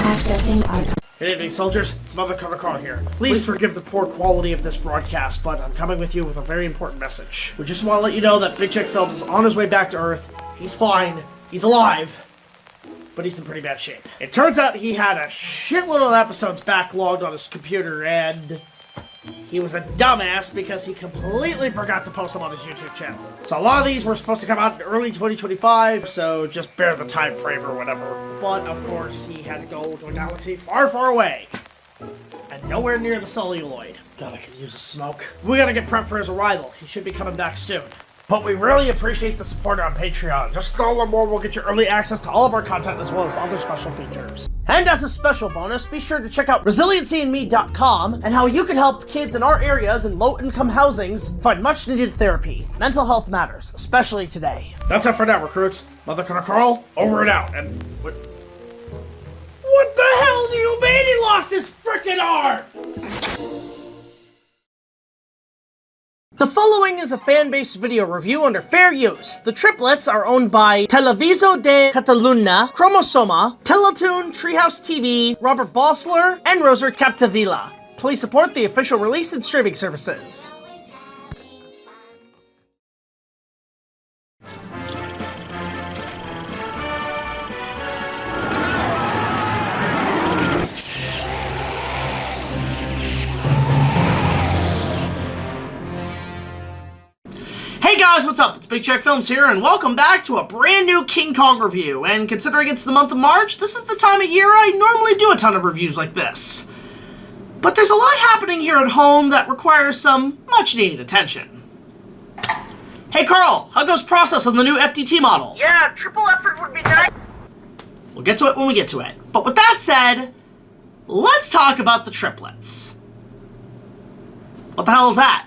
Accessing archive. Good evening, soldiers. It's Mother Carl here. Please forgive the poor quality of this broadcast, but I'm coming with you with a very important message. We just want to let you know that BigJackFilms is on his way back to Earth. He's fine. He's alive. But he's in pretty bad shape. It turns out he had a shitload of episodes backlogged on his computer, and he was a dumbass because he completely forgot to post them on his YouTube channel. So a lot of these were supposed to come out in early 2025, so just bear the time frame or whatever. But of course, he had to go to a galaxy far, far away. And nowhere near the celluloid. God, I could use a smoke. We gotta get prepped for his arrival. He should be coming back soon. But we really appreciate the support on Patreon. Just $1 more will get you early access to all of our content as well as other special features. And as a special bonus, be sure to check out resiliencyandme.com and how you can help kids in our areas in low-income housings find much-needed therapy. Mental health matters, especially today. That's it for now, recruits. Mother Carl, over and out. And what the hell do you mean he lost his frickin' arm? The following is a fan-based video review under fair use. The Triplets are owned by Televisió de Catalunya, Cromosoma, Teletoon, Treehouse TV, Robert Balser, and Roser Capdevila. Please support the official release and streaming services. Hey guys, what's up? It's BigJackFilms here, and welcome back to a brand new King Kong review. And considering it's the month of March, this is the time of year I normally do a ton of reviews like this. But there's a lot happening here at home that requires some much-needed attention. Hey Carl, how goes process on the new FTT model? Yeah, triple effort would be nice. We'll get to it when we get to it. But with that said, let's talk about the Triplets. What the hell is that?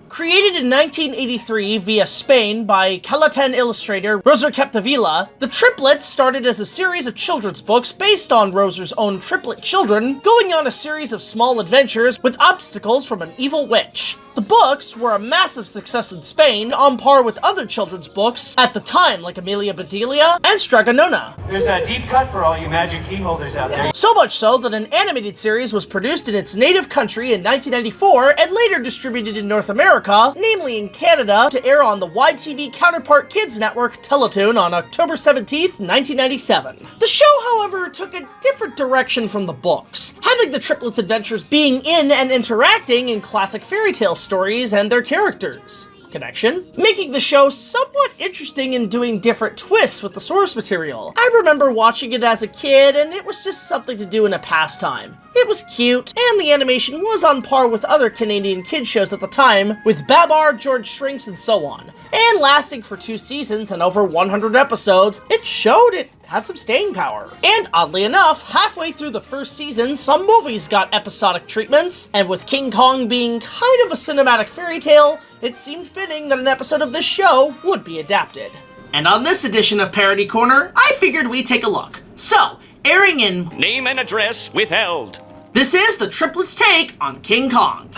Created in 1983 via Spain by Catalan illustrator Roser Capdevila, the Triplets started as a series of children's books based on Roser's own triplet children, going on a series of small adventures with obstacles from an evil witch. The books were a massive success in Spain, on par with other children's books at the time like Amelia Bedelia and Stragonona. There's a deep cut for all you magic key holders out there. So much so that an animated series was produced in its native country in 1994 and later distributed in North America, namely in Canada, to air on the YTV counterpart kids network Teletoon on October 17th, 1997. The show, however, took a different direction from the books, having the Triplets' adventures being in and interacting in classic fairy tale stories and their characters. Connection? Making the show somewhat interesting in doing different twists with the source material. I remember watching it as a kid, and it was just something to do in a pastime. It was cute, and the animation was on par with other Canadian kid shows at the time, with Babar, George Shrinks, and so on. And lasting for 2 seasons and over 100 episodes, it showed it had some staying power. And oddly enough, halfway through the first season, some movies got episodic treatments, and with King Kong being kind of a cinematic fairy tale, it seemed fitting that an episode of this show would be adapted. And on this edition of Parody Corner, I figured we'd take a look. So, airing in Name and address withheld. This is the Triplets' take on King Kong.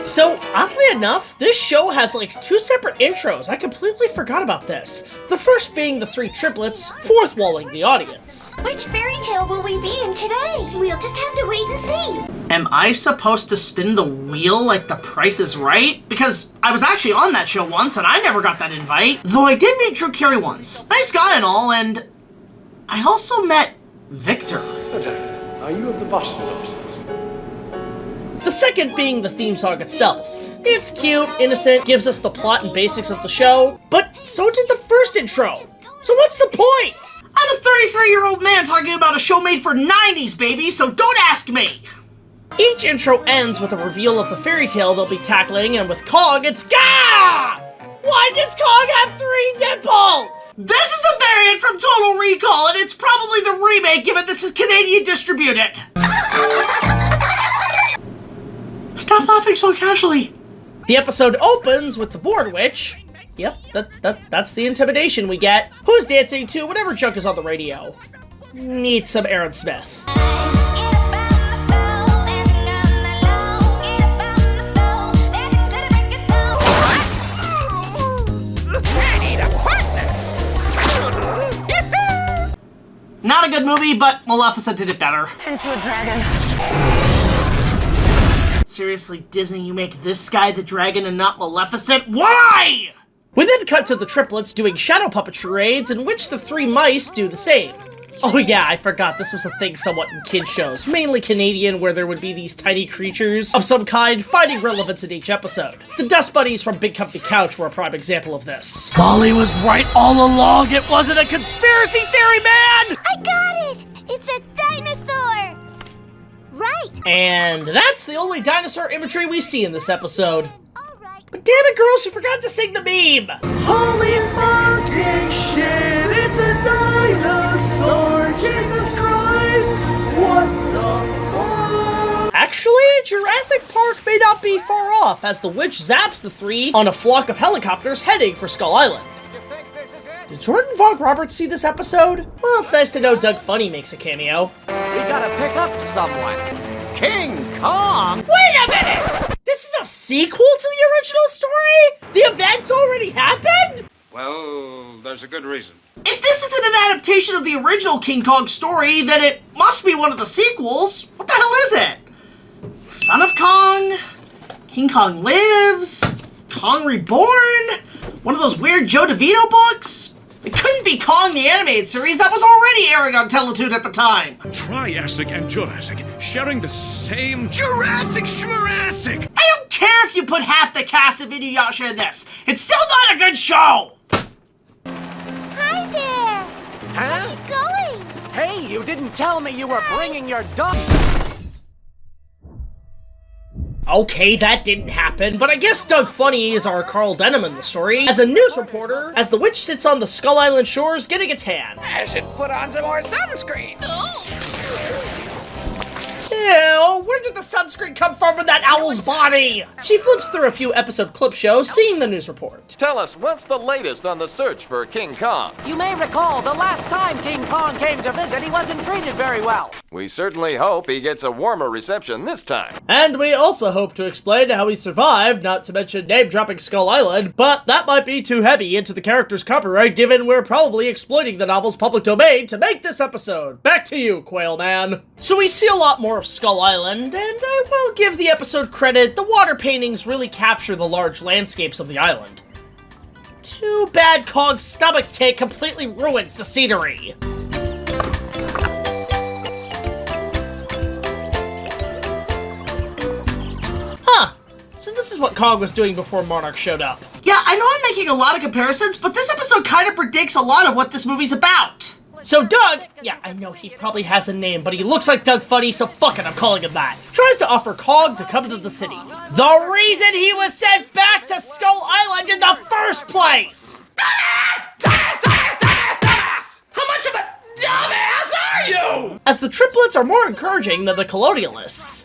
So, oddly enough, this show has like 2 separate intros. I completely forgot about this. The first being the 3 triplets, fourth walling the audience. Which fairy tale will we be in today? We'll just have to wait and see. Am I supposed to spin the wheel like The Price is Right? Because I was actually on that show once and I never got that invite. Though I did meet Drew Carey once. Nice guy and all, and I also met Victor. Are you of the Boston office? The second being the theme song itself. It's cute, innocent, gives us the plot and basics of the show, but so did the first intro. So what's the point? I'm a 33-year-old man talking about a show made for 90s, baby, so don't ask me! Each intro ends with a reveal of the fairy tale they'll be tackling, and with Kong, it's GAH! Why does Kong have 3 nipples? This is the variant from Total Recall, and it's probably the remake given this is Canadian distributed. Stop laughing so casually. The episode opens with the board witch. Yep, that's the intimidation we get. Who's dancing to whatever junk is on the radio? Need some Aaron Smith. not a good movie, but Maleficent did it better. Into a dragon. Seriously, Disney, you make this guy the dragon and not Maleficent? Why? We then cut to the triplets doing shadow puppetry raids in which the three mice do the same. Oh yeah, I forgot this was a thing somewhat in kid shows, mainly Canadian, where there would be these tiny creatures of some kind finding relevance in each episode. The Dust Bunnies from Big Comfy Couch were a prime example of this. Molly was right all along, it wasn't a conspiracy theory, man! I got it! It's a dinosaur! Right! And that's the only dinosaur imagery we see in this episode. Alright. But damn it, girls, you forgot to sing the meme! Holy fucking shit, it's a dinosaur! Jesus Christ! What the fuck? Actually, Jurassic Park may not be far off, as the witch zaps the three on a flock of helicopters heading for Skull Island. Did Jordan Vogt Roberts see this episode? Well, it's nice to know Doug Funny makes a cameo. We gotta pick up someone. King Kong? Wait a minute! This is a sequel to the original story? The events already happened? Well, there's a good reason. If this isn't an adaptation of the original King Kong story, then it must be one of the sequels. What the hell is it? Son of Kong? King Kong Lives? Kong Reborn? One of those weird Joe DeVito books? It couldn't be Kong the Animated Series, that was already airing on Teletoon at the time. Triassic and Jurassic sharing the same Jurassic Schmurassic! I don't care if you put half the cast of Inuyasha in this. It's still not a good show! Hi there! Huh? Keep going! Hey, you didn't tell me you were bringing your dog. Okay, that didn't happen, but I guess Doug Funny is our Carl Denham in the story, as a news reporter, as the witch sits on the Skull Island shores getting a tan. I should put on some more sunscreen. Ew, where did the sunscreen come from in that owl's body? She flips through a few episode clip shows, seeing the news report. Tell us, what's the latest on the search for King Kong? You may recall the last time King Kong came to visit, he wasn't treated very well. We certainly hope he gets a warmer reception this time. And we also hope to explain how he survived, not to mention name-dropping Skull Island, but that might be too heavy into the character's copyright given we're probably exploiting the novel's public domain to make this episode. Back to you, Quail Man. So we see a lot more of Skull Island, and I will give the episode credit, the water paintings really capture the large landscapes of the island. Too bad Kong's stomach tick completely ruins the scenery. So this is what Kong was doing before Monarch showed up. Yeah, I know I'm making a lot of comparisons, but this episode kind of predicts a lot of what this movie's about. So Doug, yeah, I know he probably has a name, but he looks like Doug Funny, so fuck it, I'm calling him that. Tries to offer Kong to come to the city. The reason he was sent back to Skull Island in the first place! Dumbass! How much of a dumbass are you? As the triplets are more encouraging than the colonialists.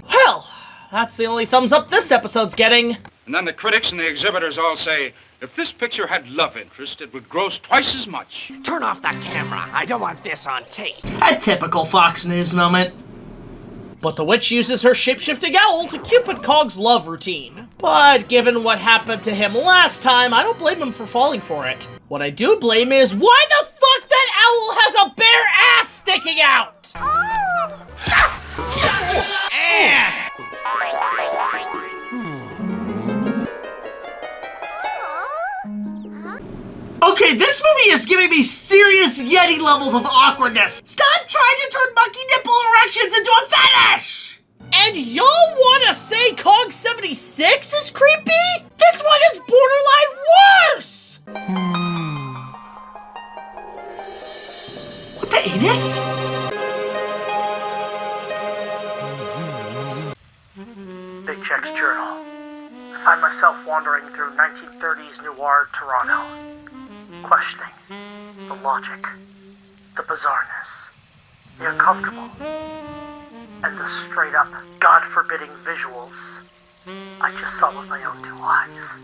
Well, that's the only thumbs up this episode's getting. And then the critics and the exhibitors all say, if this picture had love interest, it would gross twice as much. Turn off that camera. I don't want this on tape. A typical Fox News moment. But the witch uses her shape-shifting owl to Cupid Kong's love routine. But given what happened to him last time, I don't blame him for falling for it. What I do blame is why the fuck that owl has a bare ass sticking out! Oh! Ass! Okay, this movie is giving me serious Yeti levels of awkwardness. Stop trying to turn monkey nipple erections into a fetish! And y'all wanna say Kong 76 is creepy? This one is borderline worse! What the anus? Big Jack's journal. I find myself wandering through 1930s noir Toronto, questioning the logic, the bizarreness, the uncomfortable, and the straight-up, God-forbidding visuals I just saw with my own two eyes.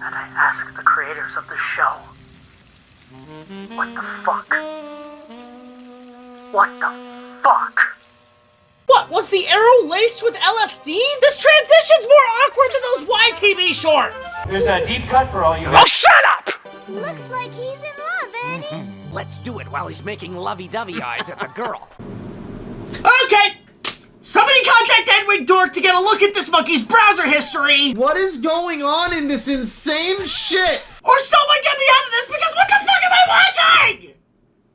And I asked the creators of the show, what the fuck? What the fuck? What, was the arrow laced with LSD? This transition's more awkward than those YTV shorts! There's a deep cut for all you. Oh, shut up! Looks like he's in love, Let's do it while he's making lovey-dovey eyes at the girl. Okay! Somebody contact Edwin Dork to get a look at this monkey's browser history! What is going on in this insane shit? Or someone get me out of this, because what the fuck am I watching?!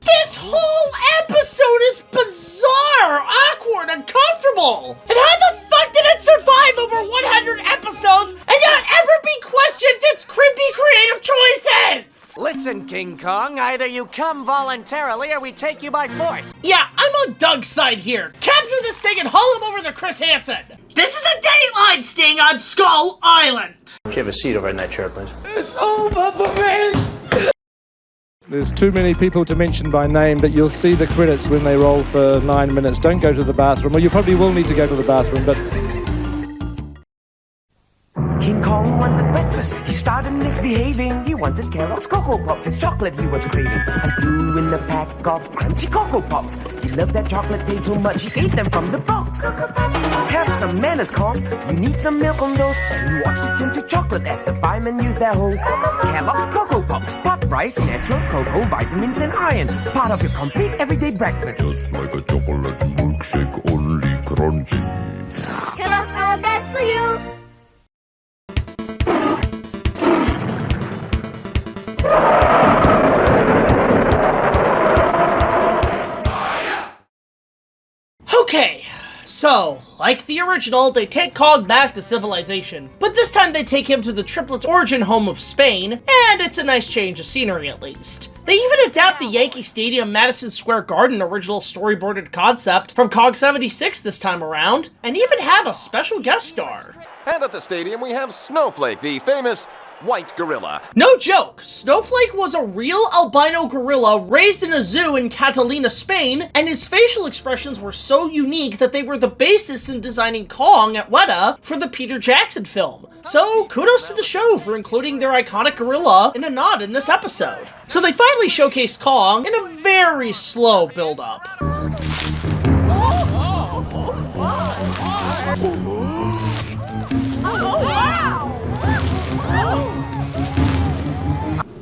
This whole episode is bizarre, awkward, uncomfortable! And how the fuck did it survive over 100 episodes and not ever be questioned its creepy creative choices? Listen, King Kong, either you come voluntarily or we take you by force. Yeah, I'm on Doug's side here. Capture this thing and haul him over to Chris Hansen. This is a Dateline sting on Skull Island. Can you have a seat over in that chair, please? It's over for me! There's too many people to mention by name, but you'll see the credits when they roll for 9 minutes. Don't go to the bathroom, or you probably will need to go to the bathroom, but... King Kong wanted breakfast. He started misbehaving. He wanted his Kellogg's Cocoa Pops. His chocolate he was craving. And threw in a pack of crunchy Cocoa Pops. He loved that chocolate taste so much he ate them from the box. Have some manners, Kong. You need some milk on those. And you watch it turn to chocolate as the firemen use their hose. Kellogg's Cocoa Pops. Pot rice, natural cocoa, vitamins and iron. Part of your complete everyday breakfast. Just like a chocolate milkshake, only crunchy. Kellogg's are the best for you. Okay, so, like the original, they take Kong back to civilization, but this time they take him to the Triplets' origin home of Spain, and it's a nice change of scenery at least. They even adapt the Yankee Stadium Madison Square Garden original storyboarded concept from Kong 76 this time around, and even have a special guest star. And at the stadium we have Snowflake, the famous white gorilla. No joke, Snowflake was a real albino gorilla raised in a zoo in Catalunya, Spain, and his facial expressions were so unique that they were the basis in designing Kong at Weta for the Peter Jackson film. So kudos to the show for including their iconic gorilla in a nod in this episode. So they finally showcased Kong in a very slow build-up.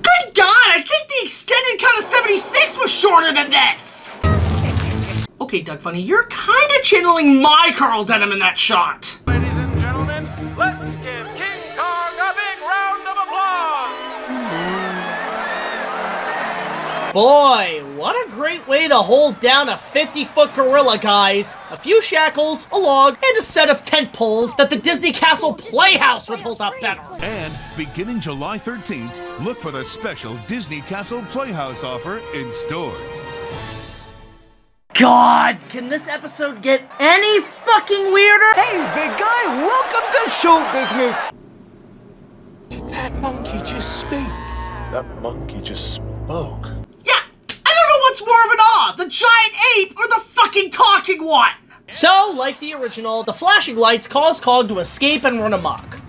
Good God, I think the extended cut of 76 was shorter than this! Okay, Doug Funny, you're kinda channeling my Carl Denham in that shot. Ladies and gentlemen, let's give King Kong a big round of applause! Boy, what a great way to hold down a 50-foot gorilla, guys. A few shackles, a log, and a set of tent poles that the Disney Castle Playhouse would hold up better. And beginning July 13th, look for the special Disney Castle Playhouse offer in stores. God, can this episode get any fucking weirder? Hey, big guy, welcome to show business! Did that monkey just speak? That monkey just spoke. What's more of an awe, the giant ape or the fucking talking one? So, like the original, the flashing lights cause Kong to escape and run amok.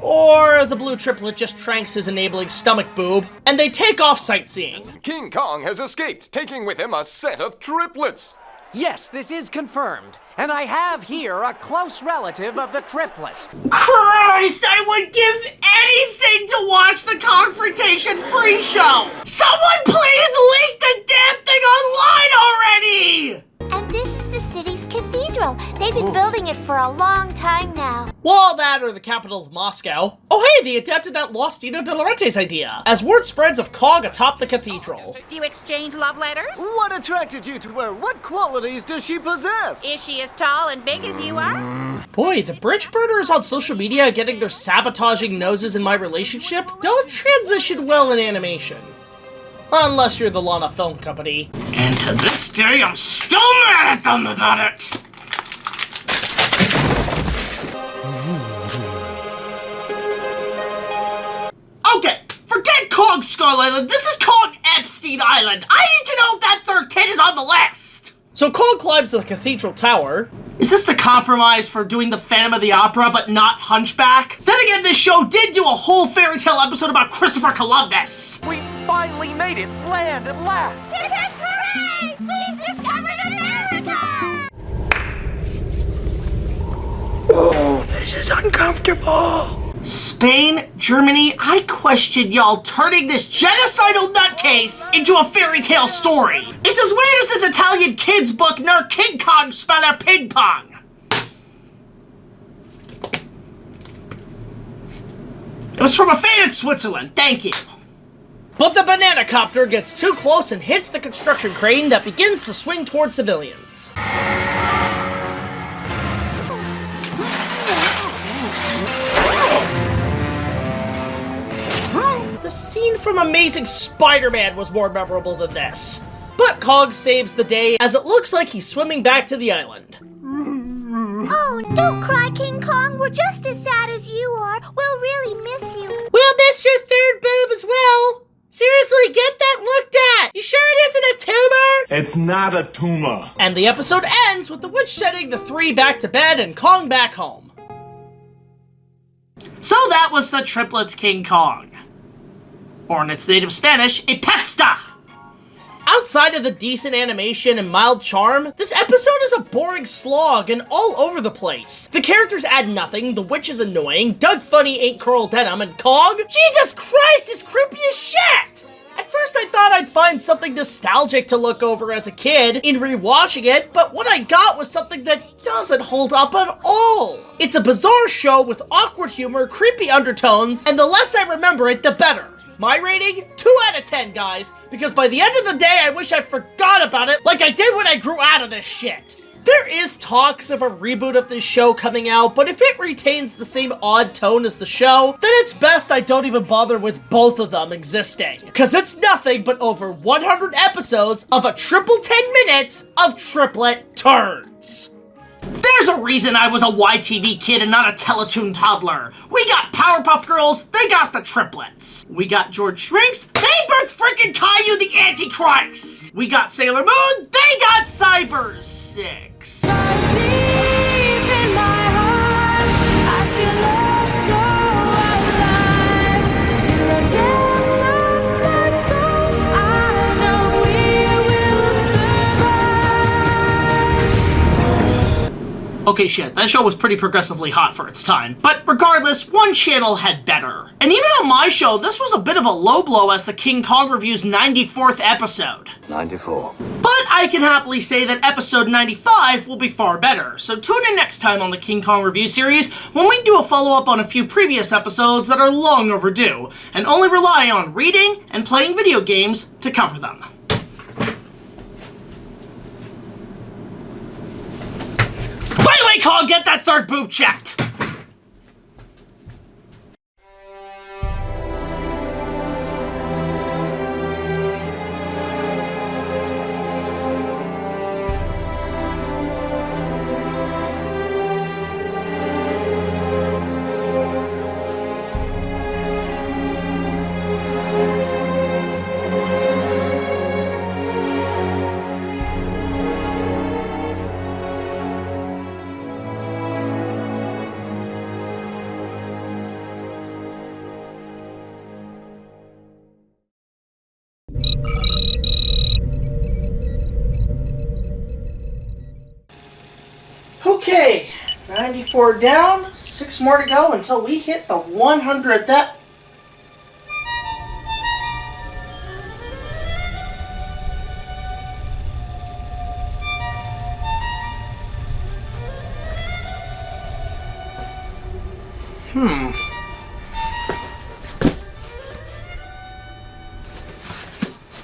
Or the blue triplet just tranks his enabling stomach boob, and they take off sightseeing. King Kong has escaped, taking with him a set of triplets. Yes, this is confirmed. And I have here a close relative of the triplets. Christ, I would give anything to watch the confrontation pre-show! Someone please leak the damn thing online already! And this is the city's cathedral. They've been building it for a long time now. Well, that or the capital of Moscow. Oh hey, they adapted that Lost Dino De Laurentiis idea, as word spreads of Kong atop the cathedral. Do you exchange love letters? What attracted you to her? What qualities does she possess? Is she as tall and big as you are? Boy, the bridge burners on social media getting their sabotaging noses in my relationship don't transition well in animation. Unless you're the Lana Film Company. And to this day, I'm still mad at them about it! Okay, forget Kong Skull Island, this is Kong Epstein Island! I need to know if that third tit is on the list! So Kong climbs the cathedral tower. Is this the compromise for doing the Phantom of the Opera but not Hunchback? Then again, this show did do a whole fairy tale episode about Christopher Columbus! We finally made it land at last! Hooray! We've discovered America! Oh, this is uncomfortable. Spain, Germany, I question y'all turning this genocidal nutcase into a fairy tale story. It's as weird as this Italian kids book near King Kong spell out ping pong. It was from a fan in Switzerland, thank you. But the banana copter gets too close and hits the construction crane that begins to swing toward civilians. The scene from Amazing Spider-Man was more memorable than this. But Kong saves the day as it looks like he's swimming back to the island. Oh, don't cry, King Kong. We're just as sad as you are. We'll really miss you. We'll miss your third boob as well. Seriously, get that looked at! You sure it isn't a tumor? It's not a tumor. And the episode ends with the witch sending the three back to bed and Kong back home. So that was the Triplets King Kong. Or in its native Spanish, a pesta! Outside of the decent animation and mild charm, this episode is a boring slog and all over the place. The characters add nothing, the witch is annoying, Doug Funny ain't Carl Denham, and Kong, Jesus Christ, is creepy as shit! At first I thought I'd find something nostalgic to look over as a kid in rewatching it, but what I got was something that doesn't hold up at all. It's a bizarre show with awkward humor, creepy undertones, and the less I remember it, the better. My rating? 2 out of 10, guys, because by the end of the day, I wish I forgot about it like I did when I grew out of this shit. There is talks of a reboot of this show coming out, but if it retains the same odd tone as the show, then it's best I don't even bother with both of them existing. Cause it's nothing but over 100 episodes of a triple 10 minutes of triplet turds. There's a reason I was a YTV kid and not a Teletoon toddler. We got Powerpuff Girls, they got the Triplets. We got George Shrinks, they birthed frickin' Caillou the Antichrist. We got Sailor Moon, they got Cyber 6. Okay, shit, that show was pretty progressively hot for its time. But regardless, one channel had better. And even on my show, this was a bit of a low blow as the King Kong Review's 94th episode. 94. But I can happily say that episode 95 will be far better. So tune in next time on the King Kong Review series when we do a follow-up on a few previous episodes that are long overdue, and only rely on reading and playing video games to cover them. By the way, Kong, get that third boob checked! Okay, 94 down, 6 more to go until we hit the 100th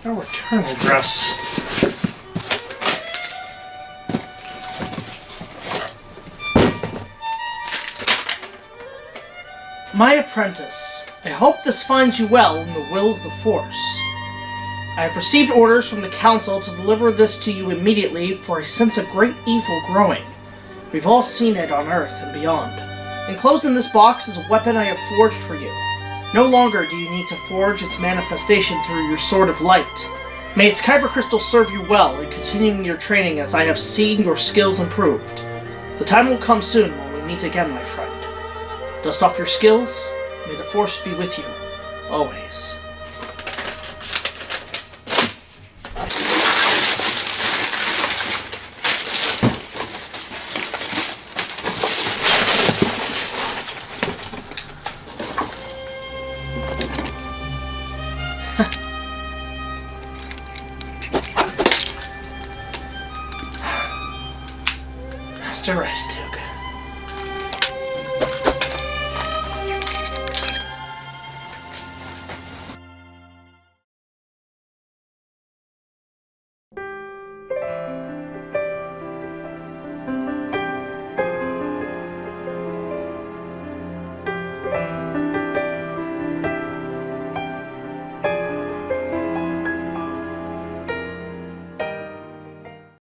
No return address. My apprentice, I hope this finds you well in the will of the Force. I have received orders from the Council to deliver this to you immediately, for I sense a great evil growing. We've all seen it on Earth and beyond. Enclosed in this box is a weapon I have forged for you. No longer do you need to forge its manifestation through your Sword of Light. May its Kyber Crystal serve you well in continuing your training, as I have seen your skills improved. The time will come soon when we meet again, my friend. Dust off your skills. May the Force be with you, always. Rest to rest, Duke.